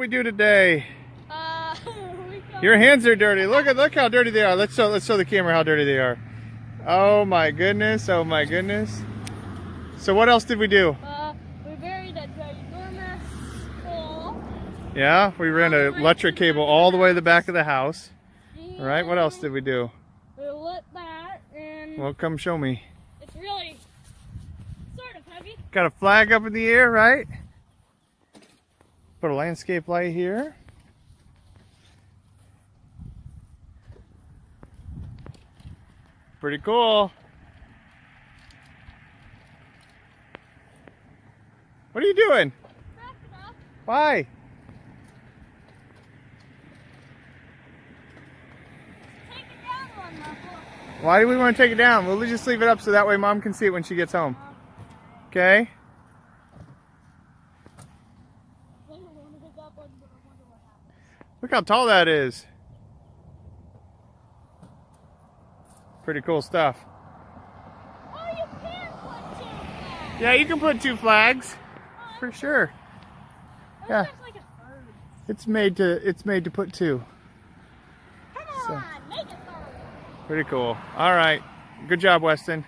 we do today? We Your hands are dirty. Look how dirty they are. Let's show the camera how dirty they are. Oh my goodness. Oh my goodness. So what else did we do? We buried a ginormous pole. Yeah, we ran an electric cable all the way to the back of the house. All right, what else did we do? We lit that and Well, come show me. it's really sort of heavy. Got a flag up in the air, right? Put a landscape light here. Pretty cool. What are you doing? Back it up. Why? Take it down one level. Why do we want to take it down? We'll just leave it up so that way Mom can see it when she gets home. Okay? Look how tall that is. Pretty cool stuff. Oh, you can put 2 flags. Yeah, you can put 2 flags. For sure. Yeah. There's like a third. It's made to put 2. Come on, make it third. Pretty cool. All right. Good job, Weston.